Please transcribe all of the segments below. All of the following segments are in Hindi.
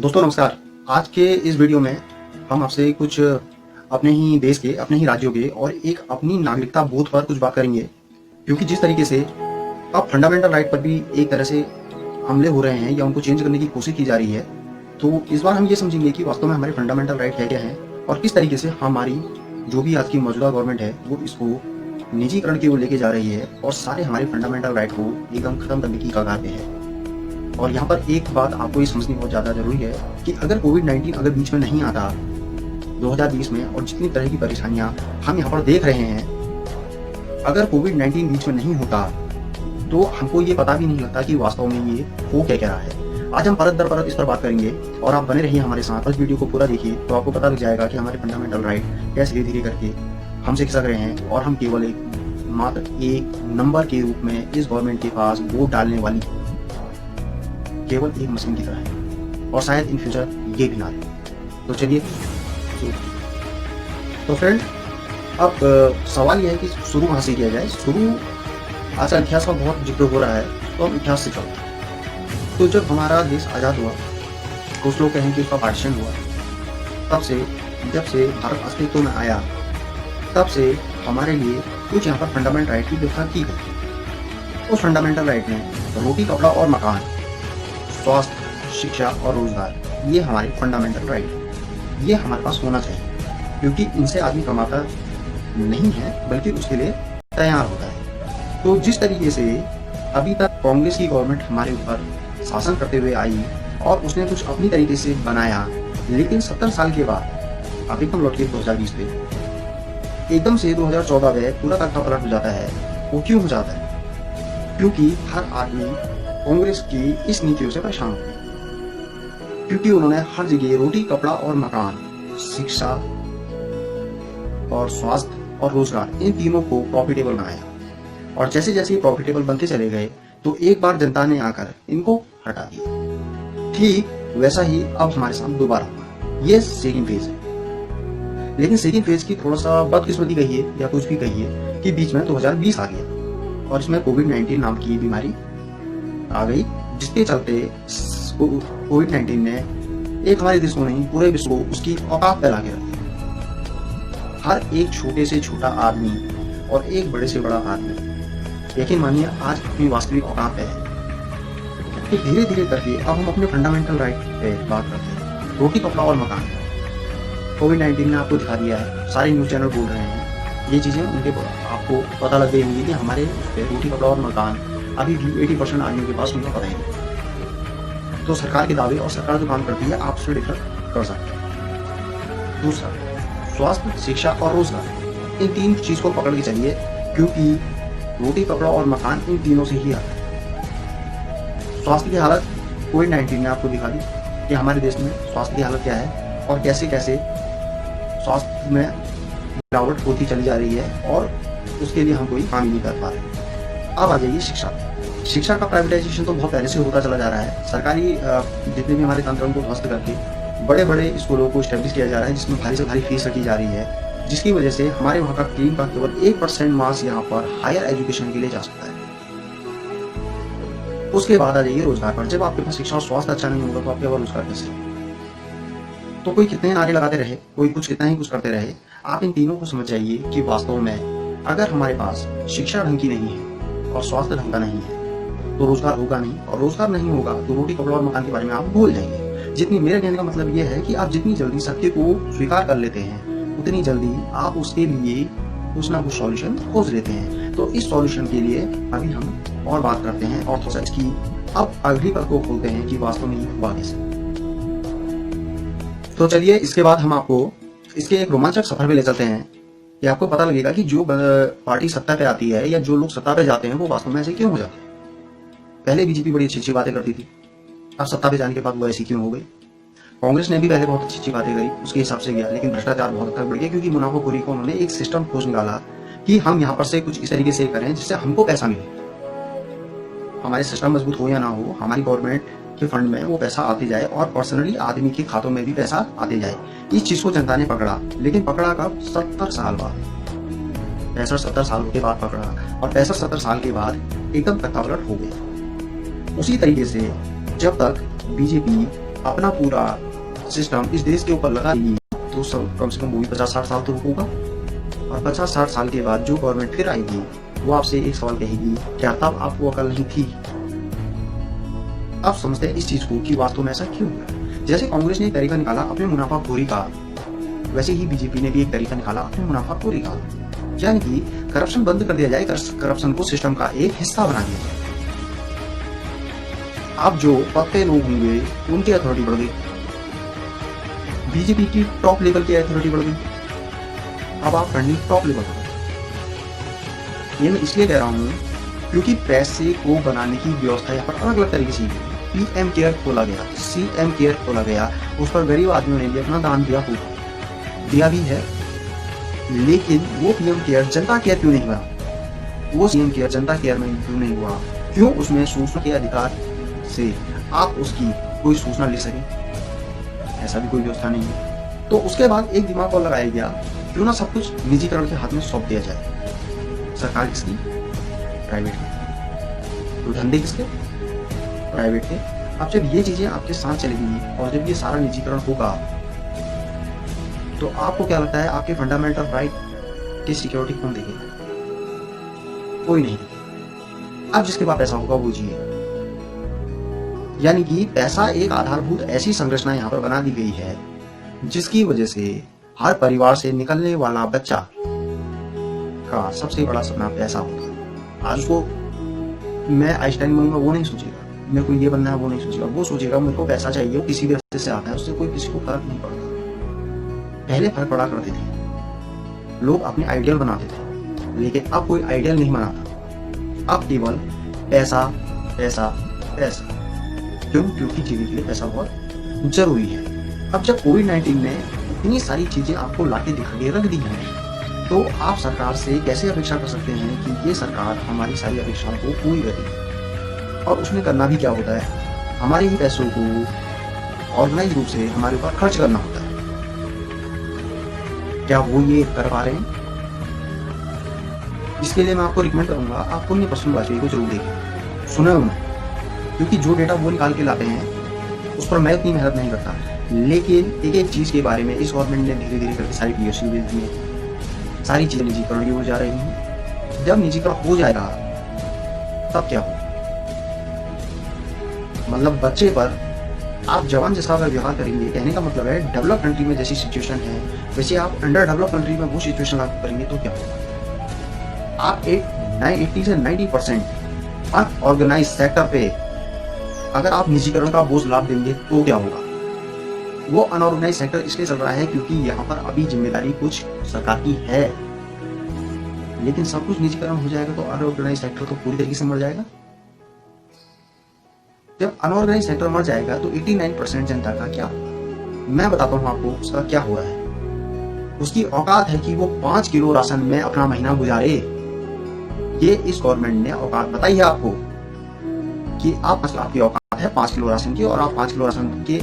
दोस्तों नमस्कार। आज के इस वीडियो में हम आपसे कुछ अपने ही देश के, अपने ही राज्यों के और एक अपनी नागरिकता बोध पर कुछ बात करेंगे। क्योंकि जिस तरीके से अब फंडामेंटल राइट पर भी एक तरह से हमले हो रहे हैं या उनको चेंज करने की कोशिश की जा रही है, तो इस बार हम ये समझेंगे कि वास्तव में हमारे फंडामेंटल राइट क्या क्या हैं और किस तरीके से हमारी जो भी आज की मौजूदा गवर्नमेंट है वो इसको निजीकरण की ओर लेके जा रही है और सारे हमारे फंडामेंटल राइट को एकदम खत्म करने की कगार पे है। और यहाँ पर एक बात आपको ये समझनी बहुत ज़्यादा जरूरी है कि अगर कोविड-19 अगर बीच में नहीं आता 2020 में और जितनी तरह की परेशानियां हम यहाँ पर देख रहे हैं, अगर कोविड-19 बीच में नहीं होता तो हमको ये पता भी नहीं लगता कि वास्तव में ये हो क्या रहा है। आज हम परत दर परत इस पर बात करेंगे और आप बने रहिए हमारे साथ। इस वीडियो को पूरा देखिए तो आपको पता लग जाएगा कि हमारे फंडामेंटल राइट कैसे धीरे धीरे करके हमसे खिसक रहे हैं और हम केवल मात्र एक नंबर के रूप में इस गवर्नमेंट के पास वोट डालने वाली केवल एक मशीन की तरह है और शायद इन फ्यूचर ये भी ना रहे। तो चलिए, तो फ्रेंड अब सवाल यह है कि शुरू कहाँ से किया जाए। शुरू आज इतिहास का बहुत जिक्र हो रहा है तो हम इतिहास से चलते। तो जब हमारा देश आज़ाद हुआ, कुछ लोग कहें कि उसका पार्टीशन हुआ, तब से जब से भारत अस्तित्व में आया तब से हमारे लिए कुछ यहाँ पर फंडामेंटल राइट की व्यवस्था की गई। उस फंडामेंटल राइट में रोटी, कपड़ा और मकान, स्वास्थ्य, शिक्षा और रोजगार, ये हमारे फंडामेंटल राइट, ये हमारे पास होना चाहिए क्योंकि इनसे आदमी कमाता नहीं है बल्कि उसके लिए तैयार होता है। तो जिस तरीके से अभी तक कांग्रेस की गवर्नमेंट हमारे ऊपर शासन करते हुए आई और उसने कुछ अपनी तरीके से बनाया, लेकिन 70 साल के बाद अब एकदम लौट के 2020 पे एकदम से 2014 में पूरा तख्ता पलट हो जाता है। वो क्यों हो जाता है? क्योंकि हर आदमी कांग्रेस की इस नीतियों से परेशान हो गए, क्योंकि उन्होंने हर जगह रोटी, कपड़ा और मकान, शिक्षा और स्वास्थ्य और रोजगार, इन तीनों को प्रॉफिटेबल बनाया। और जैसे जैसे प्रॉफिटेबल बनते चले गए तो एक बार जनता ने आकर इनको हटा दिया। ठीक वैसा ही अब हमारे साथ दोबारा हुआ। ये सेकेंड फेज है, लेकिन सेकेंड फेज की थोड़ा सा बदकिस्मती कहिए या कुछ भी कहिए कि बीच में 2020 आ गया और इसमें कोविड-19 नाम की बीमारी आ गई, जिसके चलते कोविड-19 ने एक हमारे देश को नहीं पूरे विश्व को उसकी औकात फैला के रख दी। हर एक छोटे से छोटा आदमी और एक बड़े से बड़ा आदमी, यकीन मानिए, आज अपनी वास्तविक औकात पे है। तो धीरे धीरे करके अब हम अपने फंडामेंटल राइट पे बात करते हैं। रोटी, कपड़ा और मकान, कोविड-19 ने आपको दिखा दिया है, सारे न्यूज चैनल बोल रहे हैं ये चीजें, उनके आपको पता लग गई होगी कि हमारे रोटी, कपड़ा और मकान अभी भी 80% आदमियों के पास उनको पता ही नहीं। तो सरकार के दावे और सरकार जो काम करती है आप उससे डिफर कर सकते हैं। दूसरा, स्वास्थ्य, शिक्षा और रोजगार, इन तीन चीज को पकड़ के चलिए क्योंकि रोटी, कपड़ा और मकान इन तीनों से ही आता है। स्वास्थ्य की हालत कोविड-19 ने आपको दिखा दी कि हमारे देश में स्वास्थ्य की हालत क्या है और कैसे कैसे स्वास्थ्य में गिरावट होती चली जा रही है और उसके लिए हम कोई काम ही नहीं कर पा रहे। अब आ जाइए शिक्षा का प्राइवेटाइजेशन तो बहुत पहले से होता चला जा रहा है। सरकारी जितने भी हमारे तंत्र को ध्वस्त करके बड़े बड़े स्कूलों को स्टैब्लिश किया जा रहा है, जिसमें भारी से भारी फीस रखी जा रही है, जिसकी वजह से हमारे वहाँ का टीम का केवल 1% मास यहाँ पर हायर एजुकेशन के लिए जा सकता है। उसके बाद आ जाइए रोजगार पर। जब आपके पास शिक्षा और स्वास्थ्य अच्छा नहीं होगा तो आपके पास रोजगार कैसे? तो कोई कितने नारे लगाते रहे, कोई कुछ कितना ही कुछ करते रहे, आप इन तीनों को समझ जाइए कि वास्तव में अगर हमारे पास शिक्षा ढंग की नहीं है और स्वास्थ्य ढंग का नहीं है तो रोजगार होगा नहीं, और रोजगार नहीं होगा तो रोटी, कपड़ा और मकान के बारे में आप भूल जाइए। जितनी, मेरे कहने का मतलब यह है कि आप जितनी जल्दी सत्य को स्वीकार कर लेते हैं उतनी जल्दी आप उसके लिए कुछ ना कुछ सॉल्यूशन खोज लेते हैं। तो इस सॉल्यूशन के लिए अभी हम और बात करते हैं और थोड़ा इसकी अब अगली पर को खोलते हैं कि वास्तव में हुआ कैसे। तो चलिए, इसके बाद हम आपको इसके एक रोमांचक सफर पे ले चलते हैं कि आपको पता लगेगा कि जो पार्टी सत्ता पे आती है या जो लोग सत्ता पे जाते हैं वो वास्तव में ऐसे क्यों हो जाते हैं। पहले बीजेपी बड़ी अच्छी अच्छी बातें करती थी, अब सत्ता पे जाने के बाद वो ऐसी क्यों हो गई। कांग्रेस ने भी पहले बहुत अच्छी अच्छी बातें करी, उसके हिसाब से गया, लेकिन भ्रष्टाचार बहुत हद तक बढ़ गया क्योंकि मुनाफाखोरी को उन्होंने एक सिस्टम खोज निकाला कि हम यहाँ पर से कुछ इस तरीके से करें जिससे हमको पैसा मिले। हमारे सिस्टम मजबूत हो या ना हो, हमारी गवर्नमेंट के फंड में वो पैसा आते जाए और पर्सनली आदमी के खातों में भी पैसा आते जाए। इस चीज को जनता ने पकड़ा, लेकिन पकड़ा कब? 70 साल बाद, 65-70 साल के बाद पकड़ा और 65-70 साल के बाद एकदम तख्ता पलट हो गया। उसी तरीके से जब तक बीजेपी अपना पूरा सिस्टम इस देश के ऊपर लगा दी तो सब कम से कम वही 50-60 साल तो होगा। और 50-60 साल के बाद जो गवर्नमेंट फिर आएगी वो आपसे एक सवाल कहेगी, क्या तब आपको अकल नहीं थी? आप समझते हैं इस चीज को कि वास्तव में ऐसा क्यों हुआ। जैसे कांग्रेस ने एक तरीका निकाला अपने मुनाफाखोरी का, वैसे ही बीजेपी ने भी एक तरीका निकाला अपने मुनाफाखोरी का, यानी कि करप्शन बंद कर दिया जाए, करप्शन को सिस्टम का एक हिस्सा बना दिया जाए। अब जो पक्के लोग होंगे उनकी अथॉरिटी बढ़ गई, बीजेपी की टॉप लेवल की अथॉरिटी बढ़ गई। अब आप फंडिंग टॉप लेवल पर। ये मैं इसलिए कह रहा हूँ क्योंकि पैसे को बनाने की व्यवस्था यहाँ पर अलग अलग तरीके से पीएम केयर खोला गया, सीएम केयर खोला गया, उस पर गरीब आदमियों ने भी अपना दान दिया भी है। लेकिन वो पीएम केयर जनता केयर क्यों नहीं हुआ? वो सीएम केयर जनता केयर में क्यों नहीं हुआ? क्यों उसमें सूचना के अधिकार से आप उसकी कोई सूचना ले सके? ऐसा भी कोई व्यवस्था नहीं है। तो उसके बाद एक दिमाग को लगाया गया, क्यों ना सब कुछ निजीकरण के हाथ में सौंप दिया जाए। सरकार किसकी? प्राइवेट की। तो धंधे किसके? प्राइवेट के। अब जब ये चीजें आपके साथ चलेगी और जब ये सारा निजीकरण होगा तो आपको क्या लगता है आपके फंडामेंटल राइट की सिक्योरिटी कौन देगी? कोई नहीं। अब जिसके पास पैसा होगा वो जिए। यानी कि पैसा एक आधारभूत ऐसी संरचना यहाँ पर बना दी गई है जिसकी वजह से हर परिवार से निकलने वाला बच्चा का सबसे बड़ा सपना पैसा होगा। आज उसको मैं आइंस्टाइन बनूंगा वो नहीं सोचेगा, मेरे को ये बनना है वो नहीं सोचेगा, वो सोचेगा मेरे को पैसा चाहिए, वो किसी भी रास्ते से आता है, उससे कोई किसी को फर्क नहीं पड़ता। पहले फर्क पड़ा करते थे, लोग अपने आइडियल बनाते थे, लेकिन अब कोई आइडियल नहीं बनाता। अब केवल पैसा पैसा पैसा। क्यों? क्योंकि जीने के लिए पैसा बहुत जरूरी है। अब जब कोविड-19 ने इतनी सारी चीजें आपको लाके दिखा के रख दी हैं तो आप सरकार से कैसे अपेक्षा कर सकते हैं कि ये सरकार हमारी सारी अपेक्षाओं को पूरी करेगी? और उसमें करना भी क्या होता है? हमारे ही पैसों को ऑर्गेनाइज रूप से हमारे ऊपर खर्च करना होता है। क्या वो ये कर पा रहे हैं? इसके लिए मैं आपको रिकमेंड करूंगा आप पुण्य प्रसून वाजपेयी को जरूर देखें, सुने उन्हें, क्योंकि जो डेटा वो निकाल के लाते हैं उस पर मैं उतनी मेहनत नहीं करता। लेकिन एक एक चीज के बारे में इस गवर्नमेंट ने धीरे धीरे करके सारी पीएसयू भेज दी है, सारी चीजें निजीकरण की हो जा रही हैं। जब निजीकरण हो जाएगा तब क्या होगा? मतलब बच्चे पर आप जवान जैसा अगर व्यवहार करेंगे, कहने का मतलब है डेवलप कंट्री में जैसी सिचुएशन है वैसे आप अंडर डेवलप कंट्री में वो सिचुएशन लागू करेंगे तो क्या होगा? आप 80 से 90% अनऑर्गेनाइज सेक्टर पे अगर आप निजीकरण का बोझ लाभ देंगे तो क्या होगा? वो अनऑर्गेनाइज सेक्टर इसलिए चल रहा है क्योंकि यहाँ पर अभी जिम्मेदारी कुछ सरकार की है, लेकिन सब कुछ निजीकरण हो जाएगा तो अनऑर्गेनाइज सेक्टर तो पूरी तरीके से मर जाएगा। जब अनऑर्गेनाइज सेक्टर मर जाएगा तो 89% जनता का क्या होगा? मैं बताता हूँ आपको उसका क्या हो रहा है। उसकी औकात है कि वो 5 किलो राशन में अपना महीना गुजारे। ये इस गवर्नमेंट ने औकात बताई है आपको कि आपकी औकात है 5 किलो राशन की और आप 5 किलो राशन के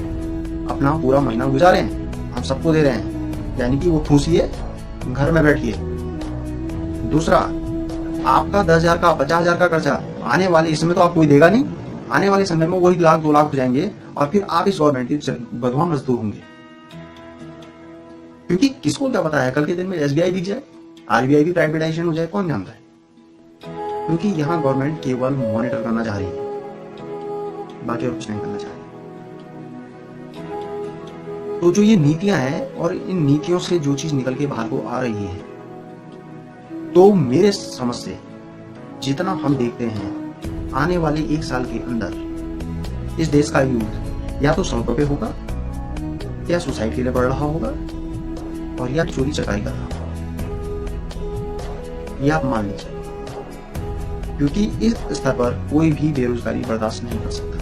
अपना पूरा महीना गुजारे हैं, हम सबको दे रहे हैं, यानी कि वो ठूसिए घर में बैठिए। दूसरा, आपका 10,000 का 50,000 का खर्चा आने वाले इसमें तो आप कोई देगा नहीं, आने वाले समय में वही 1 लाख 2 लाख हो जाएंगे और फिर आप इस गवर्नमेंट के बदवा मजदूर होंगे। क्योंकि किसको क्या पता है कल के दिन में एसबीआई बिक जाए, आरबीआई भी प्राइवेटाइजेशन हो जाए, कौन जानता है? क्योंकि यहाँ गवर्नमेंट केवल मॉनिटर करना चाह रही है, बाकी और कुछ नहीं करना चाह रही। तो जो ये नीतियां हैं और इन नीतियों से जो चीज निकल के बाहर को आ रही है, तो मेरे समझ से जितना हम देखते हैं आने वाले 1 साल के अंदर इस देश का यूथ या तो सड़कों पे होगा या सुसाइड के लिए बढ़ रहा होगा और या चोरी चकारी कर रहा होगा। ये आप मान लीजिए, क्योंकि इस स्तर पर कोई भी बेरोजगारी बर्दाश्त नहीं कर सकता।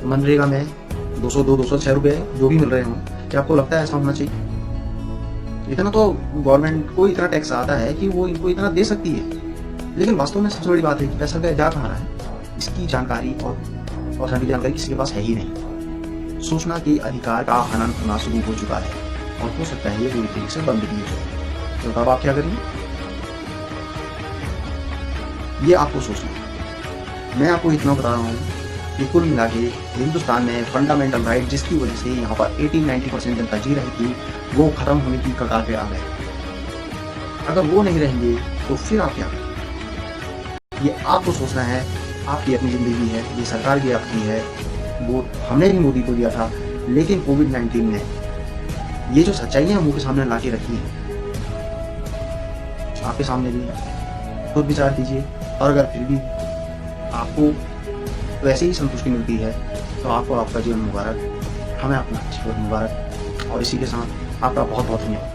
मनरेगा में 206 रुपए जो भी मिल रहे हों, क्या आपको लगता है ऐसा होना चाहिए? इतना तो गवर्नमेंट को इतना टैक्स आता है कि वो इनको इतना दे सकती है, लेकिन वास्तव में सबसे बड़ी बात है कि पैसा जा कहाँ रहा है इसकी जानकारी और सारी जानकारी किसी के पास है ही नहीं। सूचना के अधिकार का हनन होना शुरू हो चुका है और हो सकता है ये पूरी तरीके से बंद भी हो जाए। तो तब आप क्या करेंगे? ये आपको सोचना। मैं आपको इतना बता रहा हूँ कि कुल मिला के हिंदुस्तान में फंडामेंटल राइट जिसकी वजह से यहाँ पर 80-90% जनता जी रही थी, वो खत्म होने की कगार पे आ गए। अगर वो नहीं रहेंगे तो फिर आप क्या करेंगे? ये आपको सोचना है, आपकी अपनी ज़िंदगी है, ये सरकार भी आपकी है, वोट हमने भी मोदी को दिया था, लेकिन कोविड-19 ने ये जो सच्चाइयाँ मुँह के सामने ला के रखी हैं, आपके सामने भी है, खुद विचार कीजिए। और अगर फिर भी आपको वैसे ही संतुष्टि मिलती है, तो आपको आपका जीवन मुबारक, हमें अपना जीवन मुबारक, और इसी के साथ आपका बहुत-बहुत धन्यवाद।